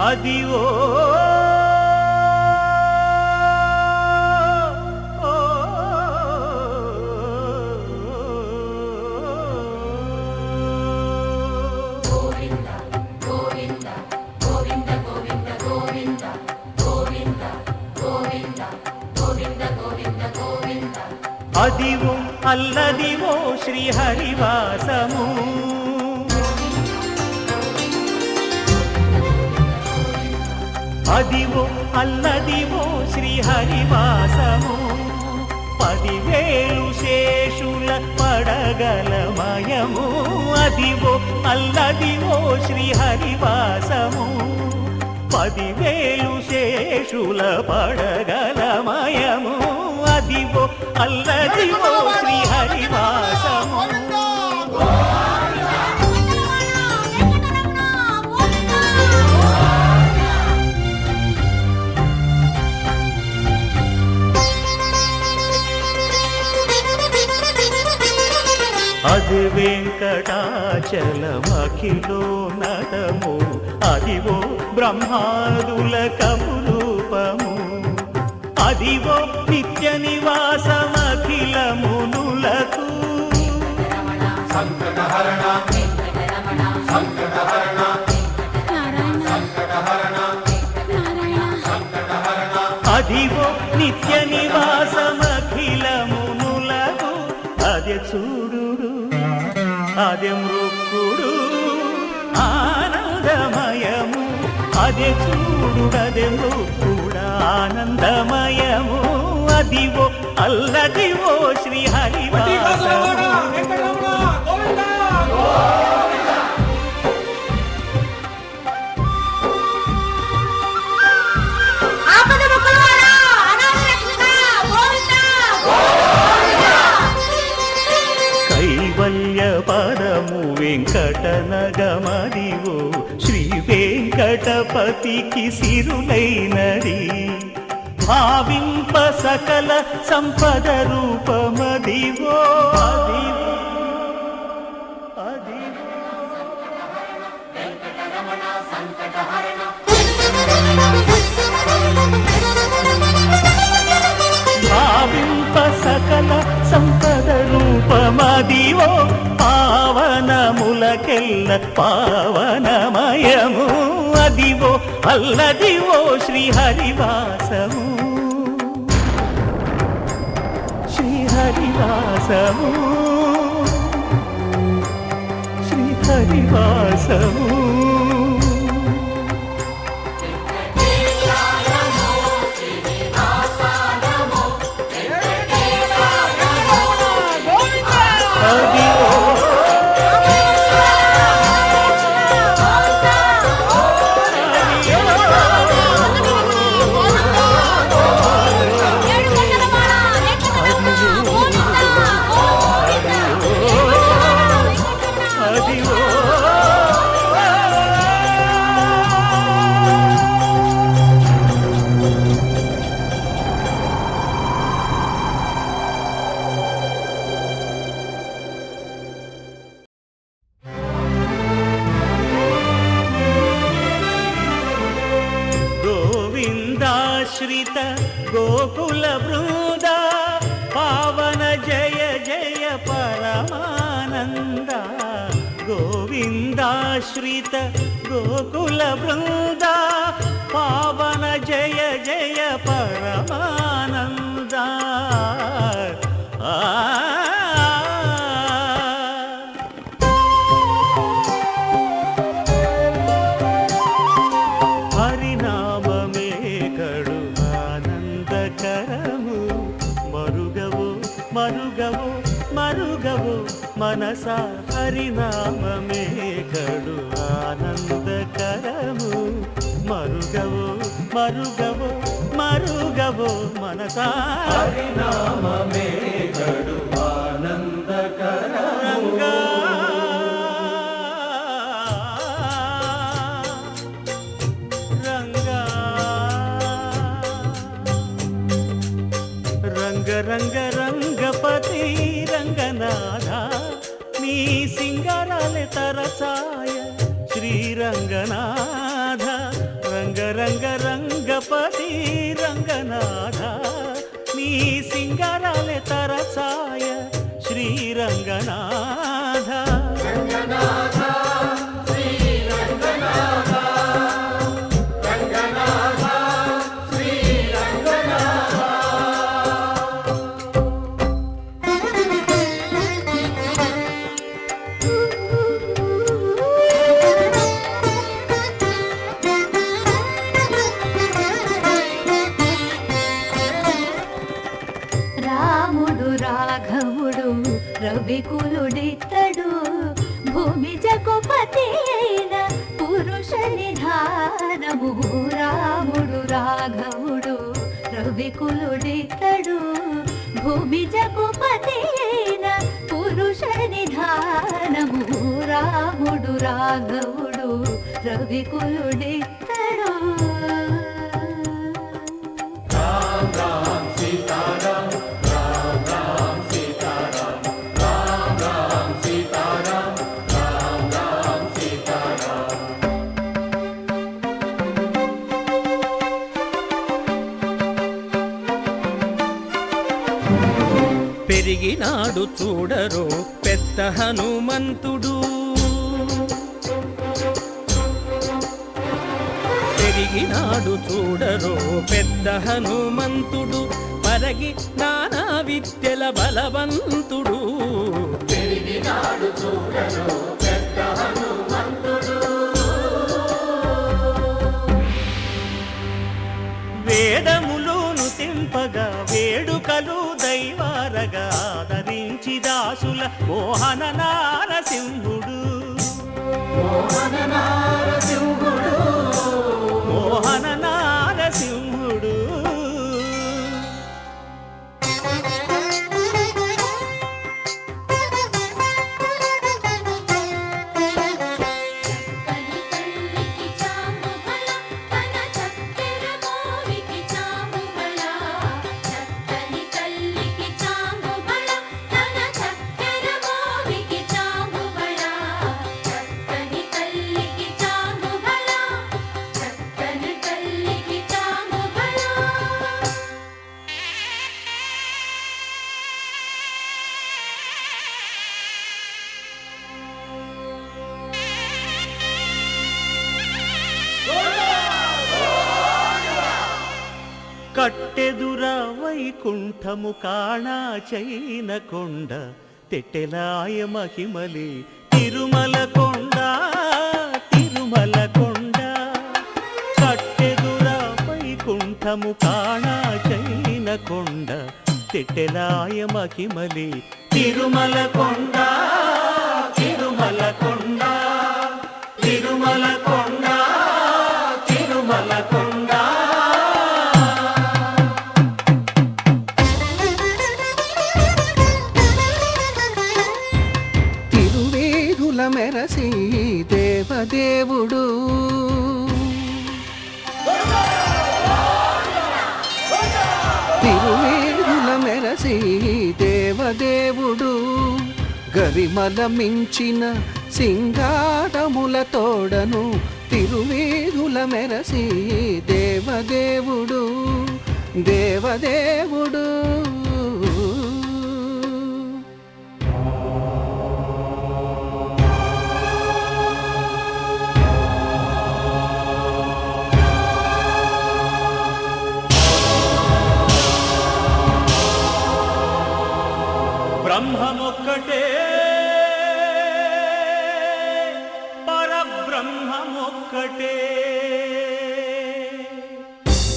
అదివో అదివో అల్లదివో శ్రీహరివాసము అదివో అల్లదివో శ్రీహరివాసము 10,000 శేషుల పడగలమయము అదివో అల్లదివో శ్రీహరివాసము 10,000 శేషుల పడగలమయము అదివో అల్లదివో శ్రీహరివాసము అది వెంకటాచలమఖిలో నటము అదివో బ్రహ్మాదుల కమురూపము అదివో నిత్య నివాసమఖిలమునులకు సంకటహరణ సంకటహరణ అదివో నిత్య నివాసమఖిలమునులకు అదే చూడు అదే మృక్కుడు ఆనందమయము అదే చూడు అదే మృక్కుడు ఆనందమయము అదివో అల్లదివో శ్రీహరివాసము పదము వెంకటనగమదివో శ్రీ వెంకటపతికి సిరులైనది భావింప సకల సంపద రూపమదివో భావింప సకల సంపద రూపమదివో పావనములకెల్ల పావనమయము అదివో అల్లదివో శ్రీహరివాసము శ్రీహరివాసము శ్రీహరివాసము గోవిందాశ్రిత గోకుల బృంద పావన జయ జయ పరమానంద గోవిందాశ్రిత గోకుల బృంద పావన జయ జయ పరమానంద మరుగవో మనసా హరినామమే కడు ఆనందకరము మరుగవో మనసా హరినామమే కడు ఆనందకరము రంగ రంగపతి రంగనాథ నీ సింగారాలే తరసాయ శ్రీరంగనాథ రంగ రంగపతి రంగనాథ నీ సింగారాలే తరసాయ శ్రీరంగనాథ రంగనాథ శ్రీరంగనాథ రంగనాథ శ్రీరంగనాథ. రాముడు రాఘవుడు రవికులుడితడు భూమి జగపతి అయిన పురుష నిధానము. రాముడు రాఘవుడు రవికులుడితడు భూమి జగపతి అయిన పురుష నిధానము. రాముడు రాఘవుడు రవికులుడితడు. రామ్ రామ్ సీతారాం రామ్ రామ్ సీతారాం రామ్ రామ్ సీతారాం రామ్ రామ్ సీతారాం. పెరిగినాడు చూడరో పెద్ద హనుమంతుడు పెరిగినాడు చూడరో పెద్ద హనుమంతుడు పరగి నానా విద్యల బలవంతుడు. పెరిగినాడు చూడరో పెద్ద హనుమంతుడు వేదములోను తెంపగా వేడుకలు దైవారగా ఆదరించి దాసుల మోహన నారసింహుడు మోహన నారసింహుడు మోహన నారసింహుడు. కట్టెదుర వైకుంఠము కాణా చైన కొండ తెట్టెలాయ మహిమలే తిరుమల కొండ తిరుమల కొండ. కట్టెదుర వైకుంఠము కాణా చైన కొండ తెట్టెలాయ మహిమలే తిరుమల కొండ తిరుమల కొండ తిరుమల కొండ తిరుమల కొండ. మెరసి దేవదేవుడు తిరువేదుల మెరసి దేవదేవుడు గరిమల మించిన సింగారముల తోడను తిరువేదుల మెరసి దేవదేవుడు దేవదేవుడు. బ్రహ్మమొక్కటే పరబ్రహ్మమొక్కటే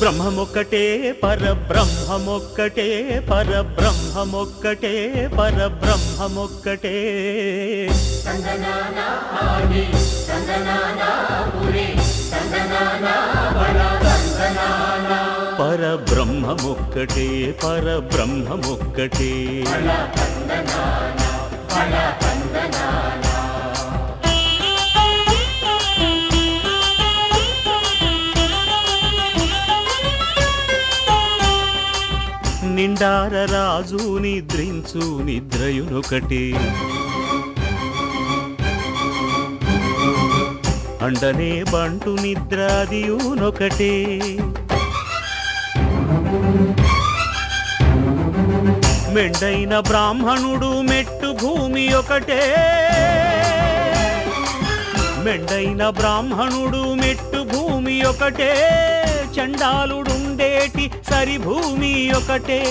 బ్రహ్మమొక్కటే పరబ్రహ్మమొక్కటే పరబ్రహ్మమొక్కటే పరబ్రహ్మమొక్కటే. సంగనానా ఆడి సంగనానా పురి సంగనానా బల సంగనానా పరబ్రహ్మమొక్కటే పరబ్రహ్మమొక్కటే. నిండార రాజు నిద్రించు నిద్రయునొకటి బండనే బంటు నిద్ర అదియునొకటే మెండైన బ్రాహ్మణుడు మెట్టు భూమి ఒకటే మెండైన బ్రాహ్మణుడు మెట్టు భూమి ఒకటే చండాలుడుండేటి సరి భూమి ఒకటే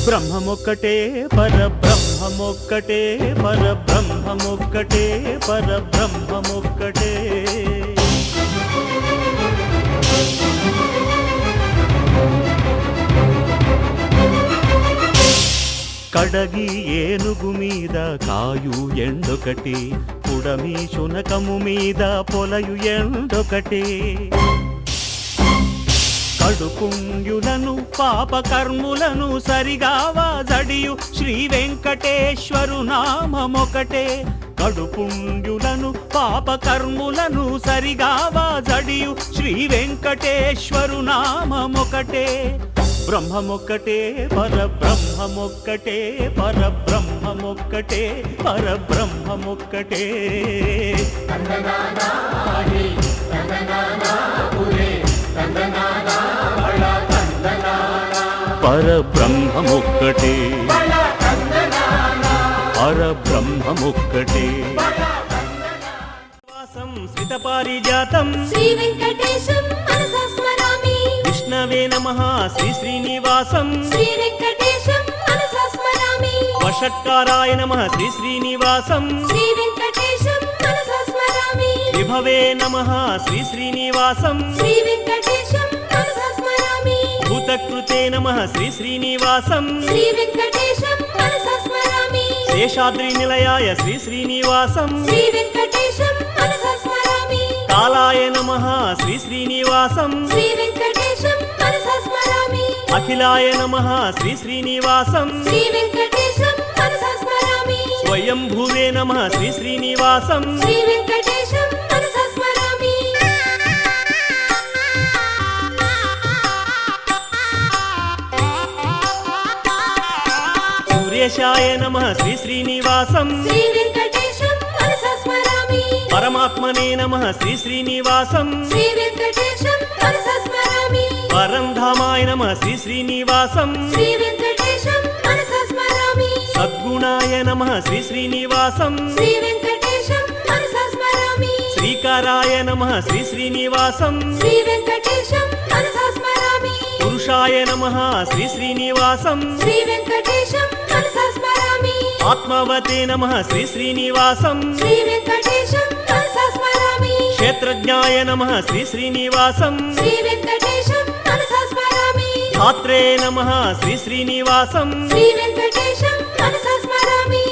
బ్రహ్మమొక్కటే పరబ్రహ్మమొక్కటే పరబ్రహ్మమొక్కటే పరబ్రహ్మమొక్కటే కడగి ఏనుగు మీద కాయు ఎండొకటి పుడమి శునకము మీద పొలయు ఎండొకటి కడుపుంగులను పాపకర్ములను సరిగావా జడియు శ్రీ వెంకటేశ్వరు నామమొకటే కడుపుంగులను పాపకర్ములను సరిగావా జడియు శ్రీ వెంకటేశ్వరు నామమొకటే బ్రహ్మమొక్కటే పరబ్రహ్మమొక్కటే పరబ్రహ్మమొక్కటే పరబ్రహ్మమొక్కటే పరబ్రహ్మమొక్కటే పరబ్రహ్మమొక్కటే సంస్కృతపారిజాతం శ్రీ వెంకటేశం మనసా స్మరామి విష్ణవే నమః శ్రీ శ్రీనివాసం శ్రీ వెంకటేశం మనసా స్మరామి వషట్కారాయ నమః శ్రీ శ్రీనివాసం శ్రీ వెంకటేశం మనసా స్మరామి విభవే నమః శ్రీ శ్రీనివాసం శ్రీ వెంకటేశం మనసా స్మరామి భూతకృతే నమః శ్రీ శ్రీనివాసం శ్రీ వెంకటేశం మనసా స్మరామి శేషాద్రి నిలయాయ శ్రీ శ్రీనివాసం శ్రీ వెంకటేశం మనసా స్మరామి కాలాయ నమః శ్రీ శ్రీనివాసం శ్రీ వెంకటేశం మనసా స్మరామి అఖిలాయ నమః శ్రీ శ్రీనివాసం శ్రీ వెంకటేశం మనసా స్మరామి స్వయంభువే నమః శ్రీ శ్రీనివాసం శ్రీ వెంకటేశం మనసా స్మరామి సురేశాయ నమః శ్రీ శ్రీనివాసం శ్రీ వెంకటేశం మనసా స్మరామి పరమాత్మనే నమః శ్రీ శ్రీనివాసం శ్రీ వెంకటేశం మనసా స్మరామి పరంధామాయ నమః శ్రీ శ్రీనివాసం శ్రీ వెంకటేశం మనసా స్మరామి సద్గుణాయ నమః శ్రీ శ్రీనివాసం శ్రీ వెంకటేశం మనసా స్మరామి శ్రీకారాయ నమః శ్రీ శ్రీనివాసం శ్రీ వెంకటేశం మనసా స్మరామి పురుషాయ నమః శ్రీ శ్రీనివాసం శ్రీ వెంకటేశం మనసా స్మరామి ఆత్మవతే నమః శ్రీ శ్రీనివాసం శ్రీ వెంకటేశం మనసా స్మరామి క్షేత్రజ్ఞాయ నమః శ్రీ శ్రీనివాసం శ్రీ వెంకటేశం మనసా స్మరామి ధాత్రే నమః శ్రీ శ్రీనివాసం శ్రీ వెంకటేశం మనసా స్మరామి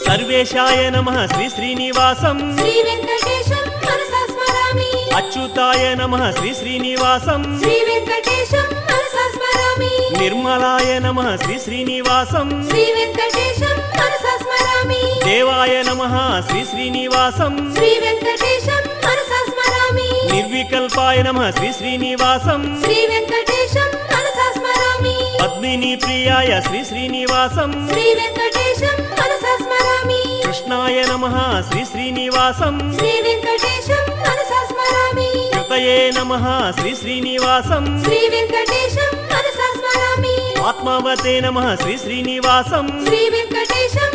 సర్వేశాయ నమః శ్రీ శ్రీనివాసం శ్రీ వెంకటేశం మనసా స్మరామి అచ్యుతాయ నమః శ్రీ శ్రీనివాసం శ్రీ వెంకటేశం మనసా స్మరామి నిర్మలాయ నమః శ్రీ శ్రీనివాసం శ్రీ వెంకటేశం మనసా స్మరామి దేవాయ నమః శ్రీ శ్రీనివాసం శ్రీ వెంకటేశం మనసా స్మరామి నిర్వికల్పాయ నమః శ్రీ శ్రీనివాసం శ్రీ వెంకటేశం మనసా స్మరామి పద్మిని ప్రియాయ శ్రీ శ్రీనివాసం శ్రీ వెంకటేశం మనసా స్మరామి కృష్ణాయ నమః శ్రీ శ్రీనివాసం శ్రీ వెంకటేశం మనసా స్మరామి కృతయే నమః శ్రీ శ్రీనివాసం శ్రీ వెంకటేశం మనసా స్మరామి ఆత్మవతే నమః శ్రీ శ్రీనివాసం శ్రీ వెంకటేశం